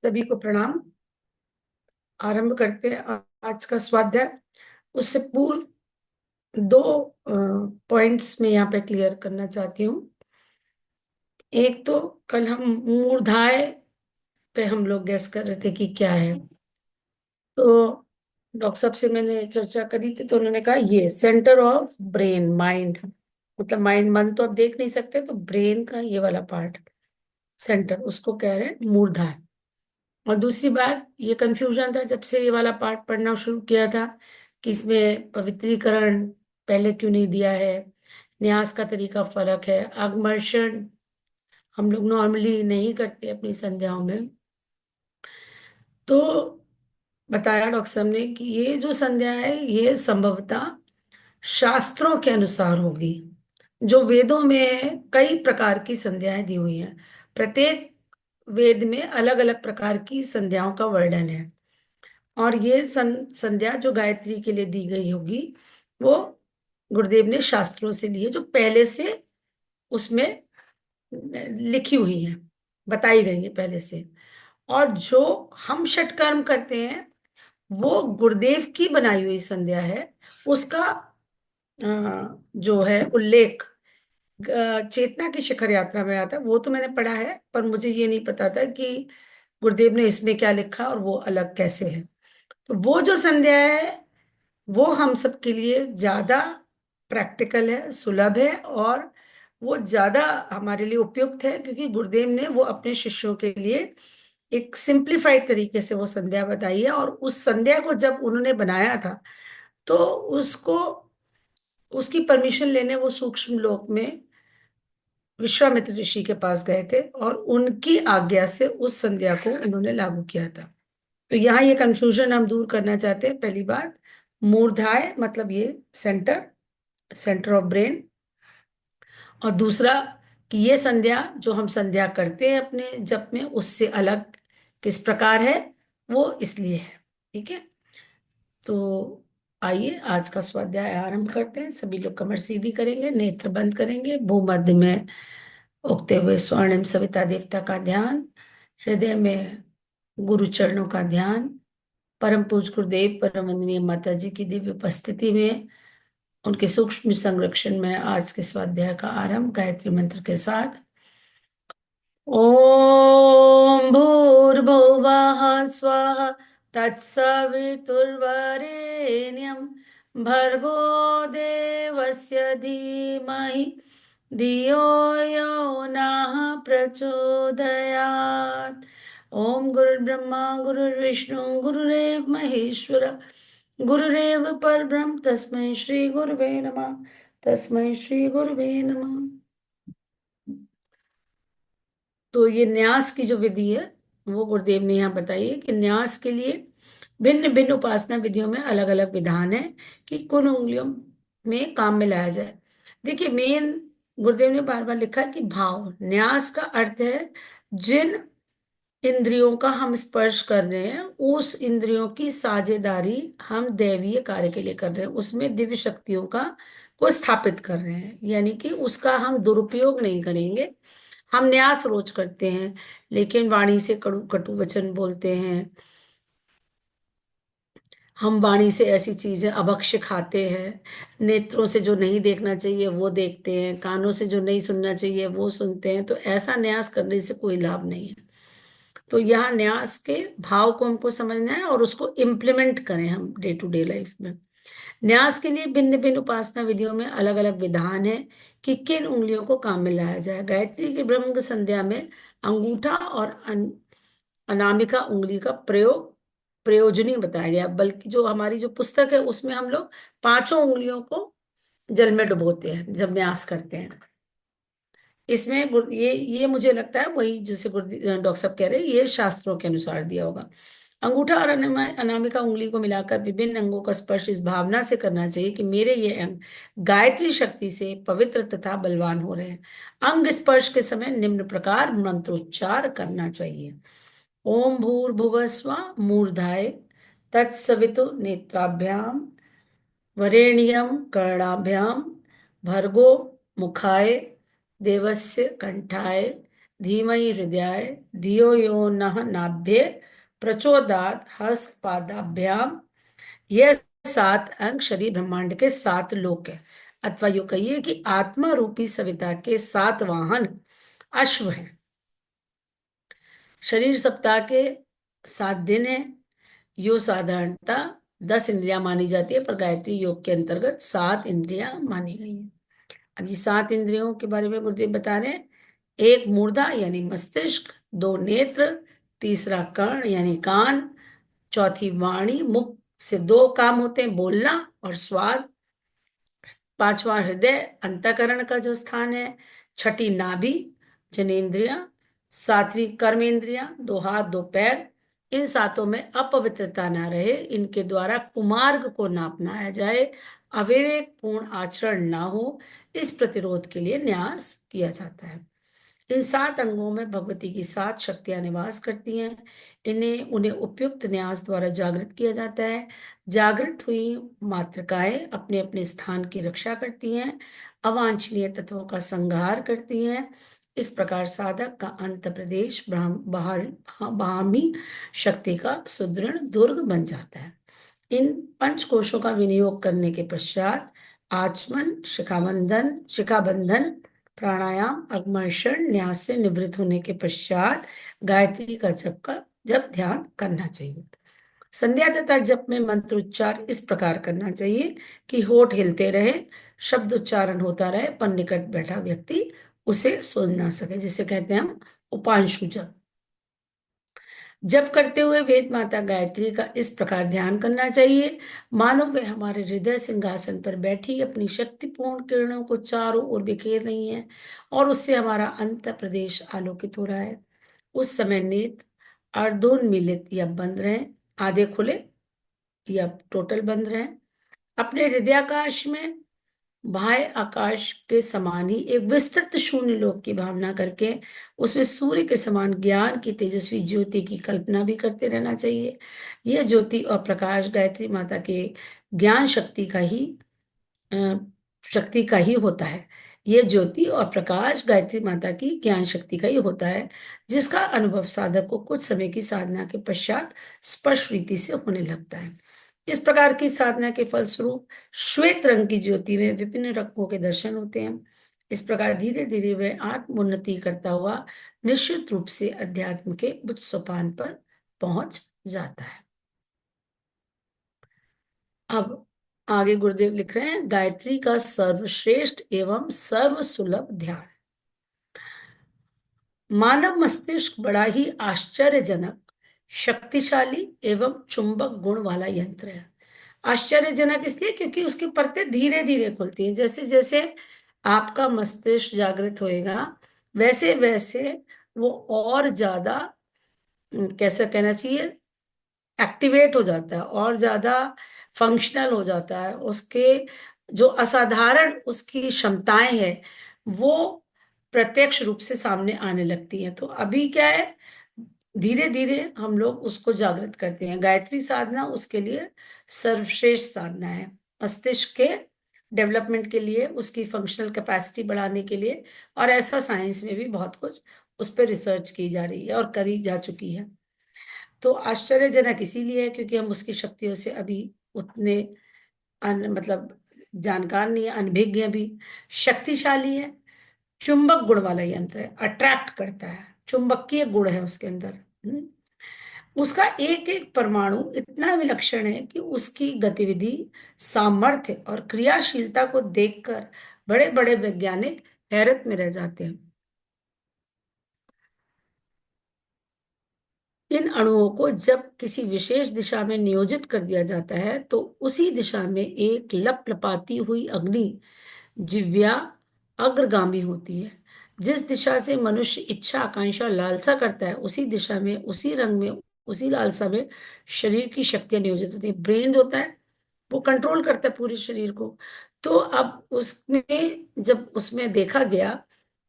सभी को प्रणाम। आरंभ करते हैं आज का स्वाध्याय। उससे पूर्व दो पॉइंट्स में यहाँ पे क्लियर करना चाहती हूँ। एक तो कल हम मूर्धाय पे हम लोग गैस कर रहे थे कि क्या है। तो डॉक्टर साहब से मैंने चर्चा करी थी, तो उन्होंने कहा ये सेंटर ऑफ ब्रेन, माइंड, मतलब माइंड, मन तो आप देख नहीं सकते, तो ब्रेन का ये वाला पार्ट, सेंटर, उसको कह रहे हैं मूर्धा। और दूसरी बात, ये कंफ्यूजन था जब से ये वाला पार्ट पढ़ना शुरू किया था कि इसमें पवित्रीकरण पहले क्यों नहीं दिया है, न्यास का तरीका फर्क है, आगमर्षण हम लोग नॉर्मली नहीं करते अपनी संध्याओं में। तो बताया डॉक्टर साहब ने कि ये जो संध्या है ये संभवतः शास्त्रों के अनुसार होगी। जो वेदों में कई प्रकार की संध्याएं दी हुई हैं, प्रत्येक वेद में अलग अलग प्रकार की संध्याओं का वर्णन है। और ये संध्या जो गायत्री के लिए दी गई होगी, वो गुरुदेव ने शास्त्रों से ली है, जो पहले से उसमें लिखी हुई है, बताई गई है पहले से। और जो हम षटकर्म करते हैं वो गुरुदेव की बनाई हुई संध्या है। उसका जो है उल्लेख चेतना की शिखर यात्रा में आता है। वो तो मैंने पढ़ा है, पर मुझे ये नहीं पता था कि गुरुदेव ने इसमें क्या लिखा और वो अलग कैसे है। तो वो जो संध्या है वो हम सब के लिए ज्यादा प्रैक्टिकल है, सुलभ है, और वो ज्यादा हमारे लिए उपयुक्त है, क्योंकि गुरुदेव ने वो अपने शिष्यों के लिए एक सिंप्लीफाइड तरीके से वो संध्या बताई है। और उस संध्या को जब उन्होंने बनाया था, तो उसको, उसकी परमिशन लेने वो सूक्ष्म लोक में विश्वामित्र ऋषि के पास गए थे, और उनकी आज्ञा से उस संध्या को उन्होंने लागू किया था। तो यहाँ ये कंफ्यूजन हम दूर करना चाहते हैं। पहली बात, मूर्धाय मतलब ये सेंटर, सेंटर ऑफ ब्रेन। और दूसरा कि ये संध्या जो हम संध्या करते हैं अपने जप में, उससे अलग किस प्रकार है, वो इसलिए है। ठीक है, तो आइए आज का स्वाध्याय आरंभ करते हैं। सभी लोग कमर सीधी करेंगे, नेत्र बंद करेंगे, भूमध्य में उगते हुए स्वर्णिम सविता देवता का ध्यान, हृदय में गुरु चरणों का ध्यान, परम पूज्य गुरुदेव परम वंदनीय माता जी की दिव्य उपस्थिति में, उनके सूक्ष्म संरक्षण में आज के स्वाध्याय का आरंभ गायत्री मंत्र के साथ। ओम भूर्भुवः स्वः तत्सवितुर्वरेण्यं भर्गो देवस्य धीमहि धियो यो नः प्रचोदयात्। ओम गुरुर्ब्रह्मा गुरुर्विष्णु गुरुरेव महेश्वर गुरुरेव परब्रह्म तस्मै श्री गुरुवे नमः। तस्मै श्री गुरुवे नमः। तो ये न्यास की जो विधि है वो गुरुदेव ने यहाँ बताई है कि न्यास के लिए भिन्न भिन्न उपासना विधियों में अलग अलग विधान है कि कौन उंगलियों में काम में लाया जाए। देखिए, मेन गुरुदेव ने बार बार लिखा है कि भाव, न्यास का अर्थ है जिन इंद्रियों का हम स्पर्श कर रहे हैं, उस इंद्रियों की साझेदारी हम दैवीय कार्य के लिए कर रहे हैं, उसमें दिव्य शक्तियों का को स्थापित कर रहे हैं, यानी कि उसका हम दुरुपयोग नहीं करेंगे। हम न्यास रोज करते हैं, लेकिन वाणी से कटु कटु वचन बोलते हैं, हम वाणी से ऐसी चीजें अभक्ष्य खाते हैं, नेत्रों से जो नहीं देखना चाहिए वो देखते हैं, कानों से जो नहीं सुनना चाहिए वो सुनते हैं। तो ऐसा न्यास करने से कोई लाभ नहीं है। तो यहाँ न्यास के भाव को हमको समझना है और उसको इम्प्लीमेंट करें हम डे टू डे लाइफ में। न्यास के लिए भिन्न भिन्न उपासना विधियों में अलग अलग विधान है कि किन उंगलियों को काम में लाया जाए। गायत्री की ब्रह्म संध्या में अंगूठा और अनामिका उंगली का प्रयोग प्रयोजनीय बताया गया, बल्कि जो हमारी जो पुस्तक है उसमें हम लोग पांचों उंगलियों को जल में डुबोते हैं जब न्यास करते हैं। इसमें ये मुझे लगता है वही जैसे डॉक्टर साहब कह रहे हैं, ये शास्त्रों के अनुसार दिया होगा। अंगूठा और अनामिका उंगली को मिलाकर विभिन्न अंगों का स्पर्श इस भावना से करना चाहिए कि मेरे ये अंग गायत्री शक्ति से पवित्र तथा बलवान हो रहे हैं। अंग स्पर्श के समय निम्न प्रकार मंत्रोच्चार करना चाहिए। ओम भूर्भुवः स्वः मूर्धाय तत्सवितु नेत्राभ्याम वरेण्यं कर्णाभ्याम भर्गो मुखाय देवस्य कंठाय धीमहि हृदयाय धियो यो नः नाभ्ये प्रचोदात हस्त पादाभ्याम। यह 7 अंग शरीर ब्रह्मांड के 7 लोक है। अथवा यूं कहिए कि आत्मा रूपी सविता के 7 वाहन अश्व हैं। शरीर सप्ताह के 7 दिन है। यो साधारणतः 10 इंद्रियां मानी जाती है, पर गायत्री योग के अंतर्गत 7 इंद्रियां मानी गई हैं। अब ये 7 इंद्रियों के बारे में गुरुदेव बता रहे हैं। एक मूर्धा यानी मस्तिष्क, 2 नेत्र, तीसरा कर्ण यानी कान, चौथी वाणी, मुख से 2 काम होते हैं, बोलना और स्वाद। पांचवा हृदय अंतःकरण का जो स्थान है। छठी नाभि जनेन्द्रिया। सातवीं कर्मेंद्रिया, 2 हाथ 2 पैर। इन 7ओं में अपवित्रता ना रहे, इनके द्वारा कुमार्ग को ना अपनाया जाए, अविवेक पूर्ण आचरण ना हो, इस प्रतिरोध के लिए न्यास किया जाता है। इन 7 अंगों में भगवती की 7 शक्तियां निवास करती हैं। उन्हें उपयुक्त न्यास द्वारा जागृत किया जाता है। जागृत हुई मातृकाएं अपने अपने स्थान की रक्षा करती हैं, अवांछनीय तत्वों का संहार करती हैं। इस प्रकार साधक का अंत प्रदेश ब्राह्मी शक्ति का सुदृढ़ दुर्ग बन जाता है। इन 5 कोशों का विनियोग करने के पश्चात आचमन, शिखाबंधन, प्राणायाम, अग्मर्षण, न्यास से निवृत्त होने के पश्चात गायत्री का जप ध्यान करना चाहिए। संध्या तथा जप में मंत्र उच्चार इस प्रकार करना चाहिए कि होठ हिलते रहे, शब्द उच्चारण होता रहे, पर निकट बैठा व्यक्ति उसे सुन ना सके, जिसे कहते हैं हम उपांशु जप। जप करते हुए वेद माता गायत्री का इस प्रकार ध्यान करना चाहिए, मानो वे हमारे हृदय सिंहासन पर बैठी अपनी शक्तिपूर्ण किरणों को चारों ओर बिखेर रही हैं और उससे हमारा अंत प्रदेश आलोकित हो रहा है। उस समय नेत्र अर्धोन्मीलित या बंद रहें, आधे खुले या टोटल बंद रहें। अपने हृदयाकाश में बाह्य आकाश के समान ही एक विस्तृत शून्य लोक की भावना करके उसमें सूर्य के समान ज्ञान की तेजस्वी ज्योति की कल्पना भी करते रहना चाहिए। यह ज्योति और प्रकाश गायत्री माता के ज्ञान अ, शक्ति का ही होता है। यह ज्योति और प्रकाश गायत्री माता की ज्ञान शक्ति का ही होता है, जिसका अनुभव साधक को कुछ समय की साधना के पश्चात स्पष्ट रीति से होने लगता है। इस प्रकार की साधना के फलस्वरूप श्वेत रंग की ज्योति में विभिन्न रंगों के दर्शन होते हैं। इस प्रकार धीरे धीरे वह आत्मोन्नति करता हुआ निश्चित रूप से अध्यात्म के उच्च सोपान पर पहुंच जाता है। अब आगे गुरुदेव लिख रहे हैं, गायत्री का सर्वश्रेष्ठ एवं सर्वसुलभ ध्यान। मानव मस्तिष्क बड़ा ही आश्चर्यजनक, शक्तिशाली एवं चुंबक गुण वाला यंत्र है। आश्चर्यजनक इसलिए क्योंकि उसकी परतें धीरे धीरे खुलती हैं। जैसे जैसे आपका मस्तिष्क जागृत होएगा, वैसे वैसे वो और ज्यादा कैसा कहना चाहिए, एक्टिवेट हो जाता है और ज्यादा फंक्शनल हो जाता है। उसके जो असाधारण उसकी क्षमताएं हैं वो प्रत्यक्ष रूप से सामने आने लगती हैं। तो अभी क्या है, धीरे धीरे हम लोग उसको जागृत करते हैं। गायत्री साधना उसके लिए सर्वश्रेष्ठ साधना है, मस्तिष्क के डेवलपमेंट के लिए, उसकी फंक्शनल कैपेसिटी बढ़ाने के लिए। और ऐसा साइंस में भी बहुत कुछ उस पर रिसर्च की जा रही है और करी जा चुकी है। तो आश्चर्यजनक इसीलिए है क्योंकि हम उसकी शक्तियों से अभी उतने मतलब जानकार नहीं है, अनभिज्ञ है भी। शक्तिशाली है, चुंबक गुण वाला यंत्र है, अट्रैक्ट करता है, चुंबकीय गुण है उसके अंदर। उसका एक एक परमाणु इतना विलक्षण है कि उसकी गतिविधि, सामर्थ्य और क्रियाशीलता को देखकर बड़े बड़े वैज्ञानिक हैरत में रह जाते हैं। इन अणुओं को जब किसी विशेष दिशा में नियोजित कर दिया जाता है तो उसी दिशा में एक लपलपाती हुई अग्नि जिव्या अग्रगामी होती है। जिस दिशा से मनुष्य इच्छा, आकांक्षा, लालसा करता है, उसी दिशा में, उसी रंग में, उसी लालसा में शरीर की शक्तियां नियोजित होती है। ब्रेन होता है, वो कंट्रोल करता है पूरे शरीर को। तो अब उसमें जब उसमें देखा गया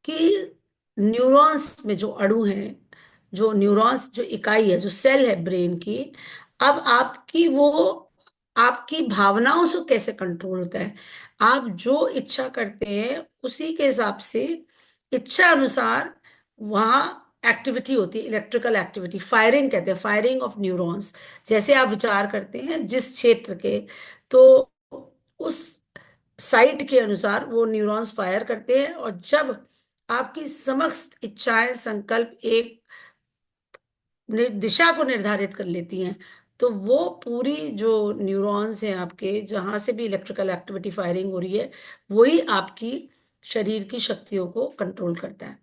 कि न्यूरॉन्स में जो अणु हैं, जो न्यूरॉन्स जो इकाई है, जो सेल है ब्रेन की, अब आपकी भावनाओं से कैसे कंट्रोल होता है। आप जो इच्छा करते हैं उसी के हिसाब से, इच्छा अनुसार वहाँ एक्टिविटी होती है, इलेक्ट्रिकल एक्टिविटी, फायरिंग कहते हैं, फायरिंग ऑफ न्यूरॉन्स। जैसे आप विचार करते हैं जिस क्षेत्र के, तो उस साइट के अनुसार वो न्यूरॉन्स फायर करते हैं, और जब आपकी समस्त इच्छाएं, संकल्प एक दिशा को निर्धारित कर लेती हैं, तो वो पूरी जो न्यूरॉन्स हैं आपके, जहां से भी इलेक्ट्रिकल एक्टिविटी फायरिंग हो रही है, वही आपकी शरीर की शक्तियों को कंट्रोल करता है।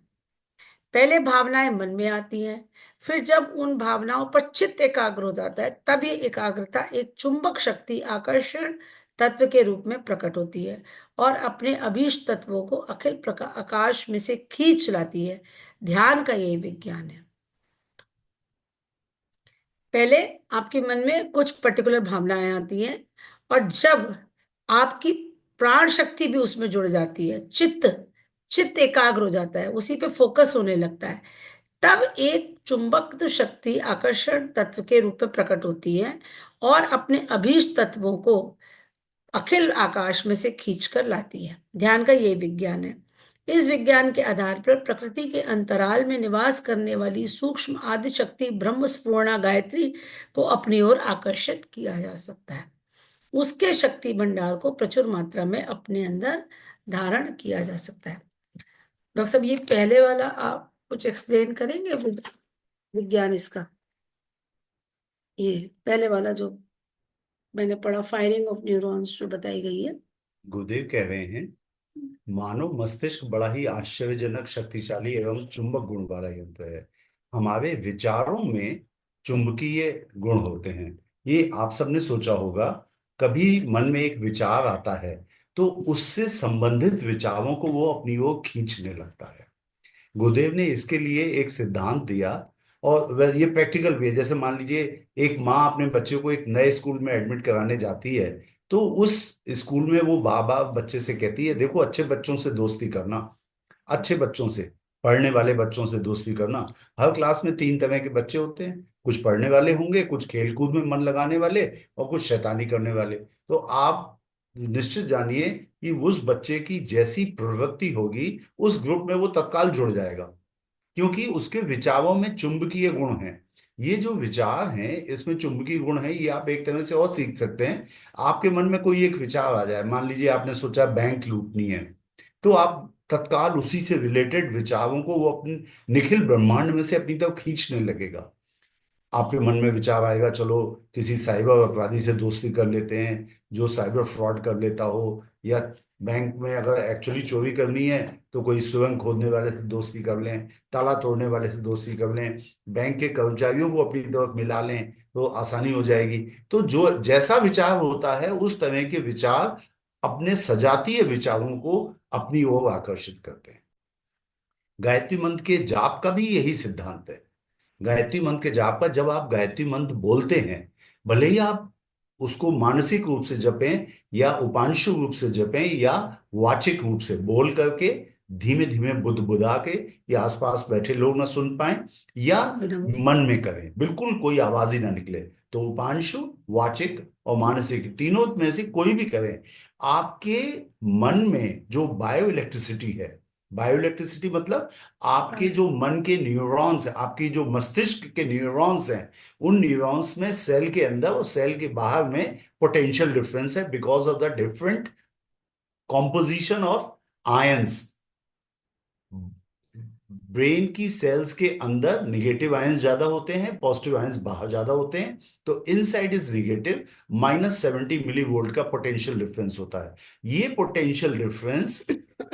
पहले भावनाएं मन में आती हैं, फिर जब उन भावनाओं पर चित्त एकाग्र हो जाता है, तब ये एकाग्रता एक चुंबक शक्ति, आकर्षण तत्व के रूप में प्रकट होती है, और अपने अभीष्ट तत्वों को अखिल आकाश में से खींच लाती है। ध्यान का यही विज्ञान है। पहले आपके मन में कुछ पर्टिकुलर भावनाएं आती हैं, और जब आपकी प्राण शक्ति भी उसमें जुड़ जाती है, चित्त चित्त एकाग्र हो जाता है, उसी पे फोकस होने लगता है, तब एक चुंबक शक्ति आकर्षण तत्व के रूप में प्रकट होती है, और अपने अभीष्ट तत्वों को अखिल आकाश में से खींच कर लाती है। ध्यान का यही विज्ञान है। इस विज्ञान के आधार पर प्रकृति के अंतराल में निवास करने वाली सूक्ष्म आदि शक्ति ब्रह्म स्फूर्णा गायत्री को अपनी ओर आकर्षित किया जा सकता है। उसके शक्ति भंडार को प्रचुर मात्रा में अपने अंदर धारण किया जा सकता है। डॉक्टर साहब, ये पहले वाला आप कुछ एक्सप्लेन करेंगे, विज्ञान इसका, ये पहले वाला जो मैंने पढ़ा, फायरिंग ऑफ न्यूरॉन्स जो बताई गई है। गुरुदेव कह रहे हैं, मानव मस्तिष्क बड़ा ही आश्चर्यजनक, शक्तिशाली एवं चुंबक गुण वाला यंत्र है। हमारे विचारों में चुंबकीय गुण होते हैं। ये आप सबने सोचा होगा, कभी मन में एक विचार आता है तो उससे संबंधित विचारों को वो अपनी ओर खींचने लगता है। गुरुदेव ने इसके लिए एक सिद्धांत दिया, और ये प्रैक्टिकल भी है। जैसे मान लीजिए, एक माँ अपने बच्चे को एक नए स्कूल में एडमिट कराने जाती है, तो उस स्कूल में वो बार बार बच्चे से कहती है, देखो अच्छे बच्चों से दोस्ती करना, अच्छे बच्चों से, पढ़ने वाले बच्चों से दोस्ती करना। हर क्लास में तीन तरह के बच्चे होते हैं, कुछ पढ़ने वाले होंगे, कुछ खेल कूद में मन लगाने वाले, और कुछ शैतानी करने वाले। तो आप निश्चित जानिए कि उस बच्चे की जैसी प्रवृत्ति होगी, उस ग्रुप में वो तत्काल जुड़ जाएगा, क्योंकि उसके विचारों में चुंबकीय गुण हैं। ये जो विचार हैं, इसमें चुंबकीय गुण है। ये आप एक तरह से और सीख सकते हैं। आपके मन में कोई एक विचार आ जाए, मान लीजिए आपने सोचा बैंक लूटनी है, तो आप तत्काल उसी से रिलेटेड विचारों को वो अपने निखिल ब्रह्मांड में से अपनी तरफ खींचने लगेगा। आपके मन में विचार आएगा, चलो किसी साइबर अपराधी से दोस्ती कर लेते हैं जो साइबर फ्रॉड कर लेता हो, या बैंक में अगर एक्चुअली चोरी करनी है तो कोई सुरंग खोदने वाले से दोस्ती कर लें, ताला तोड़ने वाले से दोस्ती कर लें, बैंक के कर्मचारियों को अपनी तरफ मिला लें तो आसानी हो जाएगी। तो जो जैसा विचार होता है, उस तरह के विचार अपने सजातीय विचारों को अपनी ओर आकर्षित करते हैं। गायत्री मंत्र के जाप का भी यही सिद्धांत है। गायत्री मंत्र के जाप पर जब आप गायत्री मंत्र बोलते हैं, भले ही आप उसको मानसिक रूप से जपें, या उपांशु रूप से जपें, या वाचिक रूप से बोल करके धीमे धीमे बुदबुदा के, या आसपास बैठे लोग ना सुन पाए, या मन में करें, बिल्कुल कोई आवाज ही ना निकले, तो उपांशु, वाचिक और मानसिक तीनों में से कोई भी करें, आपके मन में जो बायो इलेक्ट्रिसिटी है, बायो इलेक्ट्रिसिटी मतलब आपके जो मन के न्यूरॉन्स हैं, आपकी जो मस्तिष्क के न्यूरॉन्स हैं, उन न्यूरॉन्स में सेल के अंदर और सेल के बाहर में पोटेंशियल डिफरेंस है, because of the different composition of ions. Brain की सेल्स के अंदर निगेटिव आयंस ज्यादा होते हैं, पॉजिटिव आयंस बाहर ज्यादा होते हैं। तो inside is negative, -70 millivolt का पोटेंशियल डिफरेंस होता है। ये पोटेंशियल डिफरेंस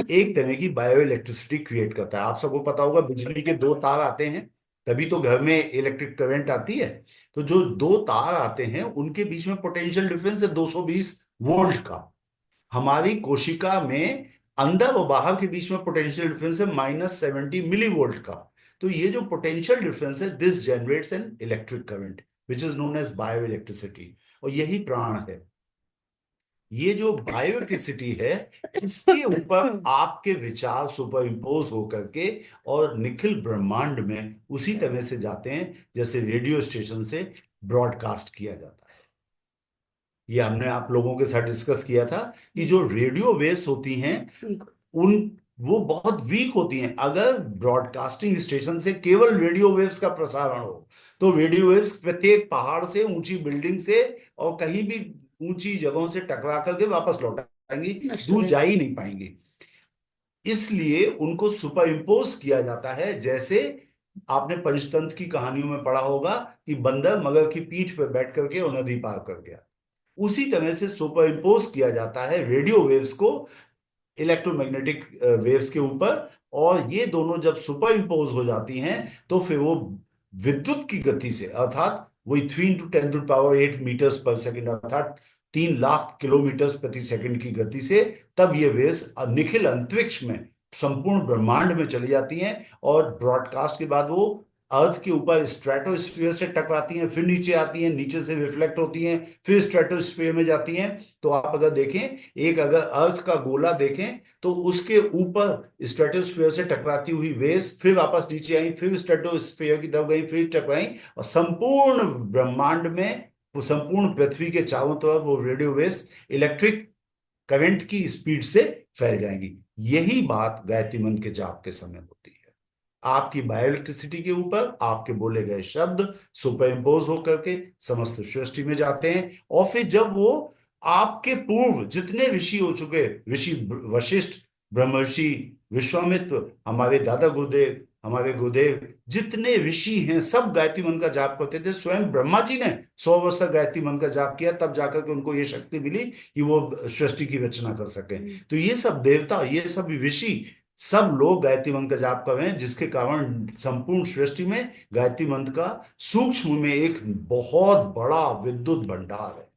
एक तरह की बायो इलेक्ट्रिसिटी क्रिएट करता है। आप सबको पता होगा, बिजली के दो तार आते हैं, तभी तो घर में इलेक्ट्रिक करंट आती है। तो जो दो तार आते हैं, उनके बीच में पोटेंशियल डिफरेंस है 220 वोल्ट का। हमारी कोशिका में अंदर और बाहर के बीच में पोटेंशियल डिफरेंस है -70 मिली वोल्ट का। तो ये जो पोटेंशियल डिफरेंस है, this generates an electric current which is known as bioelectricity, और यही प्राण है। ये जो बायो इलेक्ट्रिसिटी है, इसके ऊपर आपके विचार सुपर इम्पोज होकर के और निखिल ब्रह्मांड में उसी तरह से जाते हैं जैसे रेडियो स्टेशन से ब्रॉडकास्ट किया जाता है। ये हमने आप लोगों के साथ डिस्कस किया था कि जो रेडियो वेव्स होती हैं, उन वो बहुत वीक होती हैं। अगर ब्रॉडकास्टिंग स्टेशन से केवल रेडियो वेव्स का प्रसारण हो तो रेडियो वेव्स प्रत्येक पहाड़ से, ऊंची बिल्डिंग से और कहीं भी ऊंची जगहों से टकरा करके वापस लौट आएंगी, नष्ट हो दूर जा जाएगी। ही नहीं पाएंगी। इसलिए उनको सुपर इम्पोज किया जाता है। जैसे आपने पंचतंत्र की कहानियों में पढ़ा होगा कि बंदर मगर की पीठ पर बैठ करके वो नदी पार कर गया, उसी तरह से सुपर इम्पोज किया जाता है रेडियो वेव्स को इलेक्ट्रोमैग्नेटिक वेव्स के ऊपर। और ये दोनों जब सुपर इम्पोज हो जाती हैं तो फिर वो विद्युत की गति से, अर्थात वही 3 × 10⁸ मीटर्स पर सेकेंड, अर्थात 3 लाख किलोमीटर प्रति सेकंड की गति से, तब ये वेव्स निखिल अंतरिक्ष में, संपूर्ण ब्रह्मांड में चली जाती हैं। और ब्रॉडकास्ट के बाद वो अर्थ के ऊपर स्ट्रेटोस्फीयर से टकराती हैं, फिर नीचे आती हैं, नीचे से रिफ्लेक्ट होती हैं, फिर स्ट्रेटोस्फीयर में जाती हैं। तो आप अगर देखें, एक अगर अर्थ का गोला देखें तो उसके ऊपर स्ट्रेटोस्फीयर से टकराती हुई वेव्स फिर वापस नीचे आई, फिर स्ट्रेटोस्फीयर की तरफ गई, फिर टकराई, और संपूर्ण ब्रह्मांड में, वो संपूर्ण पृथ्वी के चारों तरफ वो रेडियो वेव्स इलेक्ट्रिक करंट की स्पीड से फैल जाएंगी। यही बात गायत्री मंत्र के जाप के समय होती है। आपकी बायोइलेक्ट्रिसिटी के ऊपर आपके बोले गए शब्द सुपर इम्पोज होकर के समस्त सृष्टि में जाते हैं। और फिर जब वो आपके पूर्व जितने ऋषि हो चुके, ऋषि वशिष्ठ, ब्रह्मर्षि विश्वामित्र, हमारे दादा गुरुदेव, हमारे गुरुदेव, जितने ऋषि हैं सब गायत्री मंत्र का जाप करते थे। स्वयं ब्रह्मा जी ने 100 वर्ष तक गायत्री मंत्र का जाप किया, तब जाकर के उनको ये शक्ति मिली कि वो सृष्टि की रचना कर सके। तो ये सब देवता, ये सब ऋषि, सब लोग गायत्री मंत्र का जाप कर रहे हैं, जिसके कारण संपूर्ण सृष्टि में गायत्री मंत्र का सूक्ष्म में एक बहुत बड़ा विद्युत भंडार है।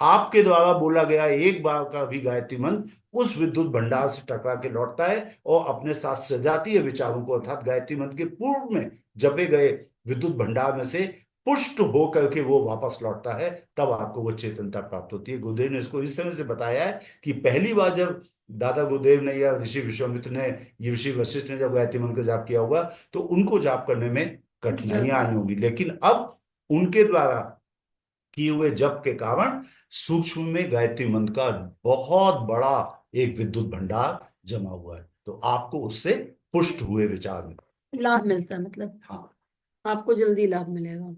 आपके द्वारा बोला गया एक बार का भी गायत्री मंत्र उस विद्युत भंडार से टकरा के लौटता है और अपने साथ सजातीय विचारों को, अर्थात गायत्री मंत्र के पूर्व में जपे गए विद्युत भंडार में से पुष्ट होकर के वो वापस लौटता है। तब आपको वो चेतनता प्राप्त होती है। गुरुदेव ने इसको इस तरह से बताया है कि पहली बार जब दादा गुरुदेव ने या ऋषि विश्वामित्र ने, ये ऋषि वशिष्ठ ने जब गायत्री मंत्र का जाप किया होगा तो उनको जाप करने में कठिनाइयां आई होंगी, लेकिन अब उनके द्वारा किए हुए जप के कारण सूक्ष्म में गायत्री मंत्र का बहुत बड़ा एक विद्युत भंडार जमा हुआ है। तो आपको उससे पुष्ट हुए विचार में। लाभ मिलता है, मतलब हाँ। आपको जल्दी लाभ मिलेगा।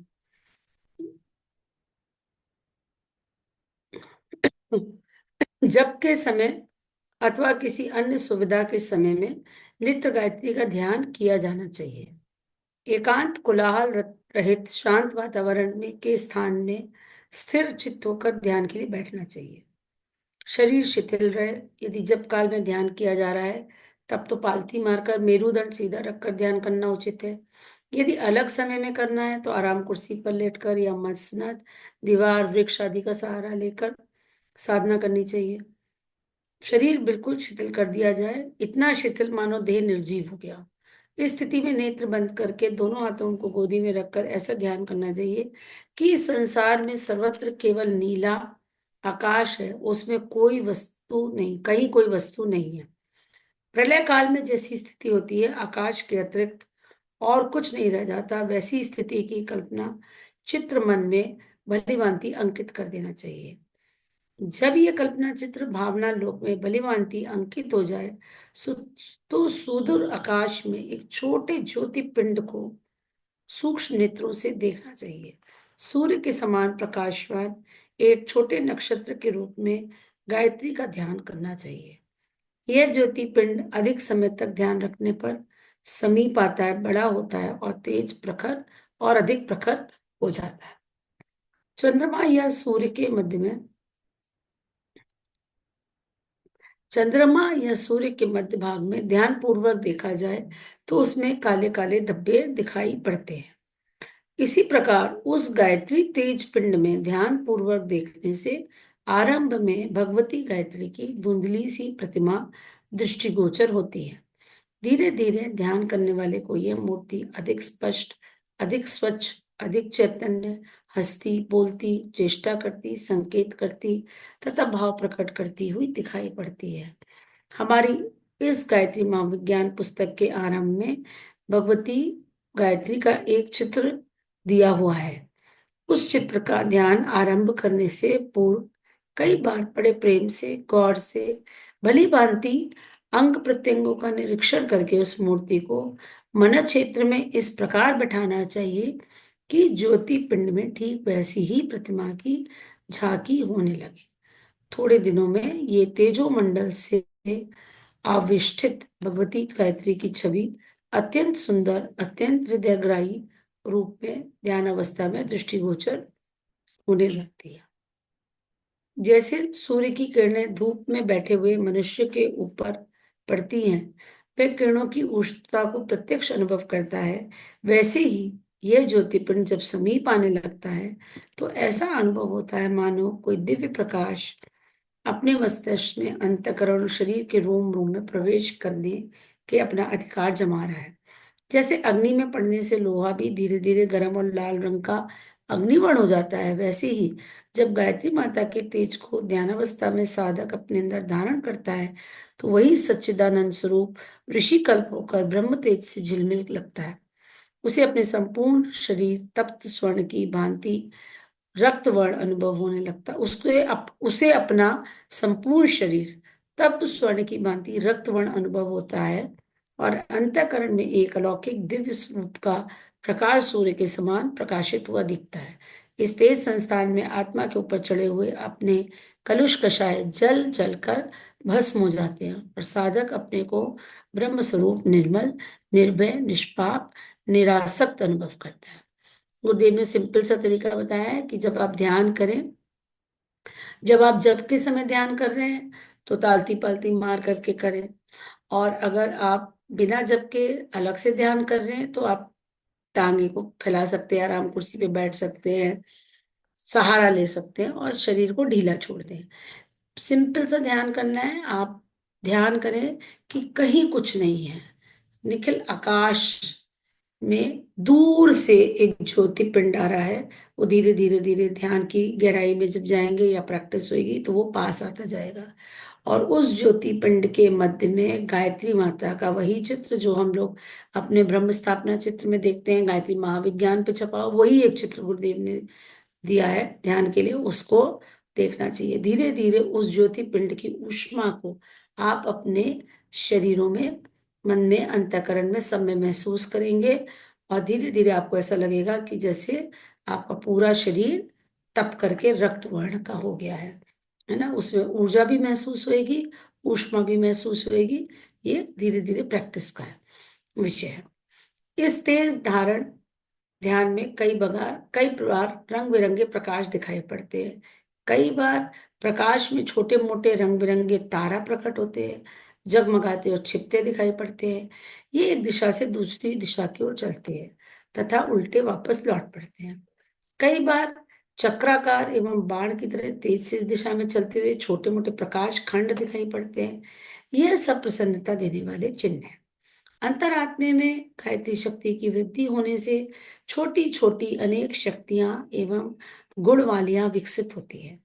जप के समय अथवा किसी अन्य सुविधा के समय में नित्य गायत्री का ध्यान किया जाना चाहिए। एकांत कोलाहल रहित शांत वातावरण में के स्थान में स्थिर चित्त होकर ध्यान के लिए बैठना चाहिए। शरीर शिथिल रहे। यदि जप काल में ध्यान किया जा रहा है तब तो पालथी मारकर मेरुदंड सीधा रखकर ध्यान करना उचित है। यदि अलग समय में करना है तो आराम कुर्सी पर लेटकर या मसनद, दीवार, वृक्ष आदि का सहारा लेकर साधना करनी चाहिए। शरीर बिल्कुल शिथिल कर दिया जाए, इतना शिथिल मानो देह निर्जीव हो गया। इस स्थिति में नेत्र बंद करके दोनों हाथों को गोदी में रखकर ऐसा ध्यान करना चाहिए कि इस संसार में सर्वत्र केवल नीला आकाश है, उसमें कोई वस्तु नहीं, कहीं कोई वस्तु नहीं है। प्रलय काल में जैसी स्थिति होती है, आकाश के अतिरिक्त और कुछ नहीं रह जाता, वैसी स्थिति की कल्पना चित्र मन में भलीभांति अंकित कर देना चाहिए। जब ये कल्पना चित्र भावना लोक में भलीभांति अंकित हो जाए सु- तो सुदूर आकाश में एक छोटे ज्योति पिंड को सूक्ष्म नेत्रों से देखना चाहिए। सूर्य के समान प्रकाशवान एक छोटे नक्षत्र के रूप में गायत्री का ध्यान करना चाहिए। यह ज्योति पिंड अधिक समय तक ध्यान रखने पर समीप आता है, बड़ा होता है और तेज प्रखर और अधिक प्रखर हो जाता है। चंद्रमा या सूर्य के मध्य में चंद्रमा या सूर्य के मध्य भाग में ध्यान पूर्वक देखा जाए तो उसमें काले काले धब्बे दिखाई पड़ते हैं। इसी प्रकार उस गायत्री तेज पिंड में ध्यान पूर्वक देखने से आरंभ में भगवती गायत्री की धुंधली सी प्रतिमा दृष्टिगोचर होती है। धीरे धीरे ध्यान करने वाले को यह मूर्ति अधिक स्पष्ट, अधिक स्वच्छ, अधिक चैतन्य, हंसती, बोलती, चेष्टा करती, संकेत करती तथा भाव प्रकट करती हुई दिखाई पड़ती है। हमारी इस गायत्री महाविज्ञान पुस्तक के आरंभ में भगवती गायत्री का एक चित्र दिया हुआ है। उस चित्र का ध्यान आरंभ करने से पूर्व कई बार बड़े प्रेम से, गौर से, भली भांति अंग प्रत्यंगों का निरीक्षण करके उस मूर्ति को मन क्षेत्र में इस प्रकार बैठाना चाहिए कि ज्योति पिंड में ठीक वैसी ही प्रतिमा की झांकी होने लगे। थोड़े दिनों में ये तेजोमंडल से आविष्ठित भगवती गायत्री की छवि अत्यंत सुंदर, अत्यंत हृदयग्राही रूप में ध्यान अवस्था में दृष्टिगोचर होने लगती है। जैसे सूर्य की किरणें धूप में बैठे हुए मनुष्य के ऊपर पड़ती हैं, वह किरणों की उष्णता को प्रत्यक्ष अनुभव करता है, वैसे ही यह ज्योतिपिंड जब समीप आने लगता है तो ऐसा अनुभव होता है मानो कोई दिव्य प्रकाश अपने मस्तिष्क में अंतःकरण और शरीर के रोम रोम में प्रवेश करने के अपना अधिकार जमा रहा है। जैसे अग्नि में पड़ने से लोहा भी धीरे धीरे गर्म और लाल रंग का अग्निवर्ण हो जाता है, वैसे ही जब गायत्री माता के तेज को ध्यानावस्था में साधक अपने अंदर धारण करता है तो वही सच्चिदानंद स्वरूप ऋषि कल्प होकर ब्रह्म तेज से झिलमिल लगता है। उसे अपने संपूर्ण शरीर तप्त स्वर्ण की भांति रक्तवर्ण अनुभव होने लगता, उसे अपना संपूर्ण शरीर तप्त स्वर्ण की भांति रक्तवर्ण अनुभव होता है और अंतःकरण में एक अलौकिक दिव्य स्वरूप का प्रकाश सूर्य के समान प्रकाशित हुआ दिखता है। इस तेज संस्थान में आत्मा के ऊपर चढ़े हुए अपने कलुष कषाय जल जलकर भस्म हो जाते हैं और साधक अपने को ब्रह्म स्वरूप निर्मल, निर्भय, निष्पाप, निरासक्त अनुभव करता है। गुरुदेव ने सिंपल सा तरीका बताया है कि जब आप ध्यान करें, जब आप जप के समय ध्यान कर रहे हैं तो तालती पालती मार करके करें, और अगर आप बिना जप के अलग से ध्यान कर रहे हैं तो आप टांगे को फैला सकते हैं, आराम कुर्सी पे बैठ सकते हैं, सहारा ले सकते हैं और शरीर को ढीला छोड़ दें। सिंपल सा ध्यान करना है। आप ध्यान करें कि कहीं कुछ नहीं है, निखिल आकाश में दूर से एक ज्योति पिंड आ रहा है। वो धीरे धीरे धीरे ध्यान की गहराई में जब जाएंगे या प्रैक्टिस होगी तो वो पास आता जाएगा, और उस ज्योति पिंड के मध्य में गायत्री माता का वही चित्र जो हम लोग अपने ब्रह्म स्थापना चित्र में देखते हैं, गायत्री महाविज्ञान पे छपा हुआ वही एक चित्र गुरुदेव ने दिया है ध्यान के लिए, उसको देखना चाहिए। धीरे धीरे उस ज्योति पिंड की ऊष्मा को आप अपने शरीरों में, मन में, अंतःकरण में सब में महसूस करेंगे और धीरे धीरे आपको ऐसा लगेगा कि जैसे आपका पूरा शरीर तप करके रक्त वर्ण का हो गया है ना। उसमें ऊर्जा भी महसूस होएगी, ऊष्मा भी महसूस होएगी। ये धीरे धीरे प्रैक्टिस का है विषय है। इस तेज धारण ध्यान में कई बार रंग बिरंगे प्रकाश दिखाई पड़ते हैं। कई बार प्रकाश में छोटे मोटे रंग बिरंगे तारा प्रकट होते हैं, जगमगाते और छिपते दिखाई पड़ते हैं। ये एक दिशा से दूसरी दिशा की ओर चलते हैं तथा उल्टे वापस लौट पड़ते हैं। कई बार चक्राकार एवं बाण की तरह तेज से इस दिशा में चलते हुए छोटे मोटे प्रकाश खंड दिखाई पड़ते हैं। यह सब प्रसन्नता देने वाले चिन्ह हैं। अंतरात्मे में गायत्री शक्ति की वृद्धि होने से छोटी छोटी अनेक शक्तियां एवं गुण वालियां विकसित होती है।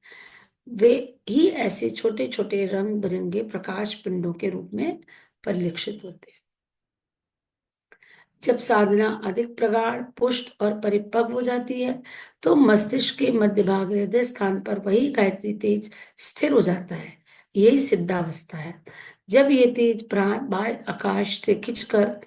वे ही ऐसे छोटे छोटे रंग बिरंगे प्रकाश पिंडों के रूप में परिलक्षित होते हैं। जब साधना अधिक प्रगाढ़, पुष्ट और परिपक्व हो जाती है तो मस्तिष्क के मध्य भाग हृदय स्थान पर वही गायत्री तेज स्थिर हो जाता है। यही सिद्धावस्था है। जब ये तेज प्राण बाह्य आकाश से खिंचकर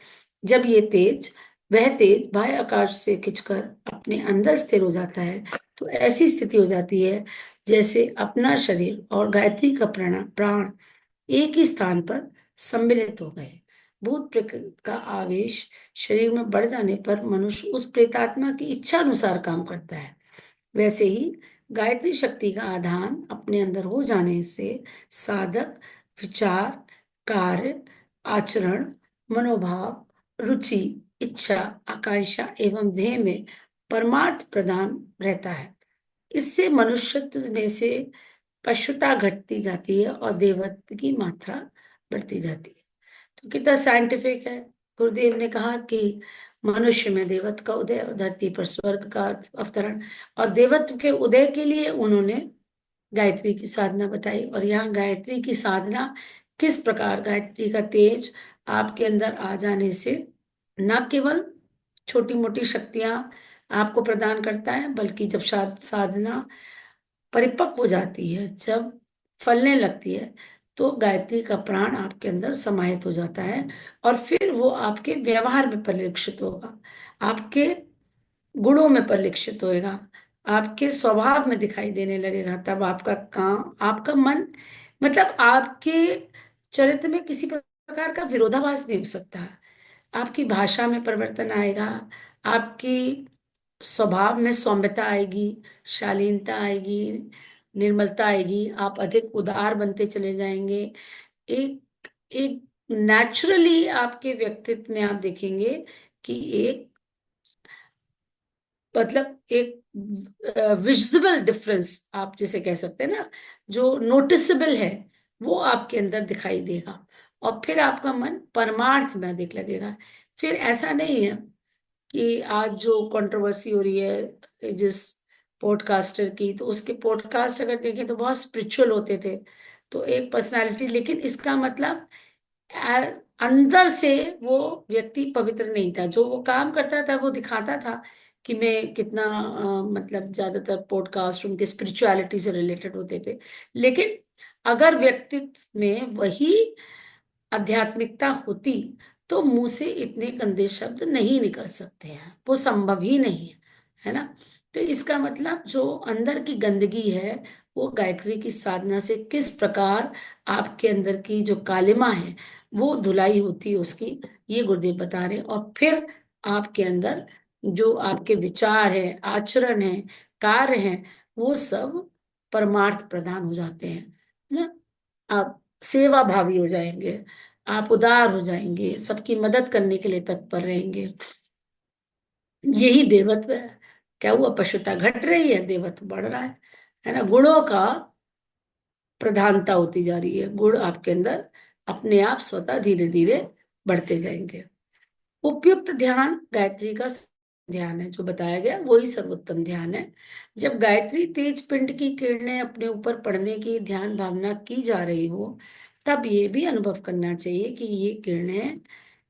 जब ये तेज वह तेज बाह्य आकाश से खिंचकर अपने अंदर स्थिर हो जाता है तो ऐसी स्थिति हो जाती है जैसे अपना शरीर और गायत्री का प्राण प्राण एक ही स्थान पर सम्मिलित हो गए। भूत प्रेत का आवेश शरीर में बढ़ जाने पर मनुष्य उस प्रेतात्मा की इच्छा अनुसार काम करता है। वैसे ही गायत्री शक्ति का आधान अपने अंदर हो जाने से साधक विचार, कार्य, आचरण, मनोभाव, रुचि, इच्छा, आकांक्षा एवं ध्येय में परमार्थ प्रदान रहता है। इससे मनुष्यत्व में से पशुता घटती जाती है और देवत्व की मात्रा बढ़ती जाती है। तो कितना साइंटिफिक है। गुरुदेव ने कहा कि मनुष्य में देवत्व का उदय और धरती पर स्वर्ग का अवतरण, और देवत्व के उदय के लिए उन्होंने गायत्री की साधना बताई। और यहाँ गायत्री की साधना किस प्रकार गायत्री का तेज आपके अंदर आ जाने से न केवल छोटी मोटी शक्तियां आपको प्रदान करता है, बल्कि जब साधना परिपक्व हो जाती है, जब फलने लगती है, तो गायत्री का प्राण आपके अंदर समाहित हो जाता है, और फिर वो आपके व्यवहार में परिलक्षित होगा, आपके गुणों में परिलक्षित होएगा, आपके स्वभाव में दिखाई देने लगेगा। तब आपका काम, आपका मन, मतलब आपके चरित्र में किसी प्रकार का विरोधाभास नहीं हो सकता। आपकी भाषा में परिवर्तन आएगा, आपकी स्वभाव में सौम्यता आएगी, शालीनता आएगी, निर्मलता आएगी, आप अधिक उदार बनते चले जाएंगे। एक एक नेचुरली आपके व्यक्तित्व में आप देखेंगे कि एक, मतलब एक विजिबल डिफरेंस आप जिसे कह सकते हैं ना, जो नोटिसेबल है, वो आपके अंदर दिखाई देगा। और फिर आपका मन परमार्थ में अधिक लगेगा। फिर ऐसा नहीं है कि आज जो कंट्रोवर्सी हो रही है जिस पॉडकास्टर की, तो उसके पॉडकास्ट अगर देखें तो बहुत स्पिरिचुअल होते थे, तो एक पर्सनालिटी, लेकिन इसका मतलब अंदर से वो व्यक्ति पवित्र नहीं था। जो वो काम करता था वो दिखाता था कि मैं कितना मतलब ज्यादातर पॉडकास्ट उनके स्पिरिचुअलिटी से रिलेटेड होते थे, लेकिन अगर व्यक्तित्व में वही आध्यात्मिकता होती तो मुंह से इतने गंदे शब्द नहीं निकल सकते हैं, वो संभव ही नहीं है ना। तो इसका मतलब जो अंदर की गंदगी है, वो गायत्री की साधना से किस प्रकार आपके अंदर की जो कालिमा है वो धुलाई होती है उसकी, ये गुरुदेव बता रहे हैं। और फिर आपके अंदर जो आपके विचार है, आचरण है, कार्य है, वो सब परमार्थ प्रधान हो जाते हैं ना। आप सेवा भावी हो जाएंगे, आप उदार हो जाएंगे, सबकी मदद करने के लिए तत्पर रहेंगे। यही देवत्व है। क्या हुआ, पशुता घट रही है, देवत्व बढ़ रहा है ना। गुणों का प्रधानता होती जा रही है, गुण आपके अंदर अपने आप स्वतः धीरे धीरे बढ़ते जाएंगे। उपयुक्त ध्यान गायत्री का ध्यान है, जो बताया गया वही सर्वोत्तम ध्यान है। जब गायत्री तेज पिंड की किरणें अपने ऊपर पड़ने की ध्यान भावना की जा रही हो, तब ये भी अनुभव करना चाहिए कि ये किरणें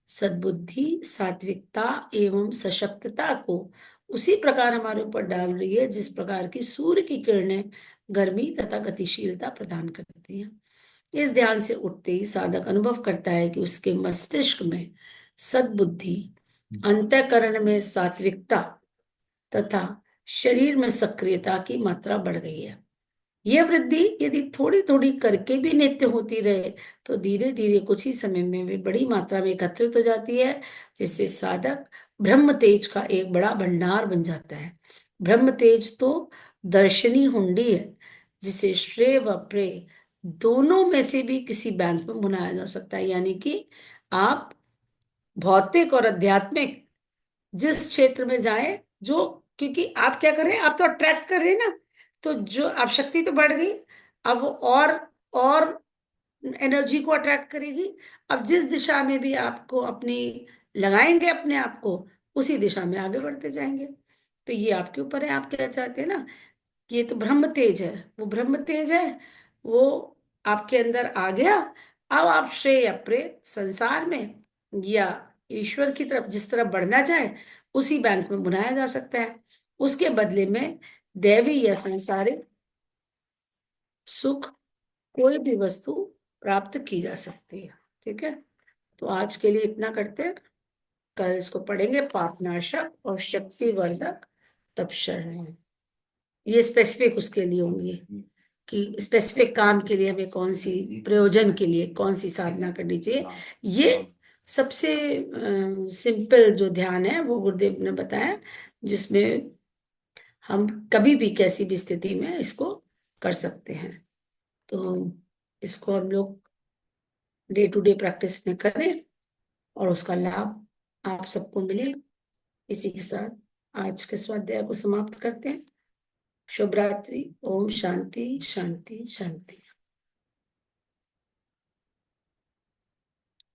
सद्बुद्धि, सात्विकता एवं सशक्तता को उसी प्रकार हमारे ऊपर डाल रही है जिस प्रकार की सूर्य की किरणें गर्मी तथा गतिशीलता प्रदान करती हैं। इस ध्यान से उठते ही साधक अनुभव करता है कि उसके मस्तिष्क में सद्बुद्धि, अंतःकरण में सात्विकता तथा शरीर में सक्रियता की मात्रा बढ़ गई है। यह वृद्धि यदि थोड़ी थोड़ी करके भी नित्य होती रहे तो धीरे धीरे कुछ ही समय में वे बड़ी मात्रा में एकत्रित हो जाती है, जिससे साधक ब्रह्म तेज का एक बड़ा भंडार बन जाता है। ब्रह्म तेज तो दर्शनी हुंडी है, जिसे श्रेय व प्रेय दोनों में से भी किसी बैंक में भुनाया जा सकता है। यानी कि आप भौतिक और आध्यात्मिक जिस क्षेत्र में जाए, जो, क्योंकि आप क्या कर रहे हैं, आप तो अट्रैक्ट कर रहे हैं ना, तो जो आप शक्ति तो बढ़ गई, अब वो और एनर्जी को अट्रैक्ट करेगी। अब जिस दिशा में भी आपको अपनी लगाएंगे अपने आप को, उसी दिशा में आगे बढ़ते जाएंगे। तो ये आपके ऊपर है, आप क्या चाहते हैं ना। ये तो ब्रह्म तेज है, वो ब्रह्म तेज है, वो आपके अंदर आ गया। अब आप श्रेय अप्रेय संसार में या ईश्वर की तरफ जिस तरफ बढ़ना चाहे, उसी बैंक में बुलाया जा सकता है। उसके बदले में दैवी या सांसारिक सुख, कोई भी वस्तु प्राप्त की जा सकती है। ठीक है, तो आज के लिए इतना करते हैं। कल इसको पढ़ेंगे, पापनाशक और शक्तिवर्धक तपशरण। ये स्पेसिफिक उसके लिए होंगे कि स्पेसिफिक काम के लिए हमें कौन सी, प्रयोजन के लिए कौन सी साधना करनी चाहिए। ये सबसे सिंपल जो ध्यान है वो गुरुदेव ने बताया, जिसमें हम कभी भी कैसी भी स्थिति में इसको कर सकते हैं। तो इसको हम लोग डे टू डे प्रैक्टिस में करें और उसका लाभ आप सबको मिले। इसी के साथ आज के स्वाध्याय को समाप्त करते हैं। शुभ रात्रि। ओम शांति शांति शांति।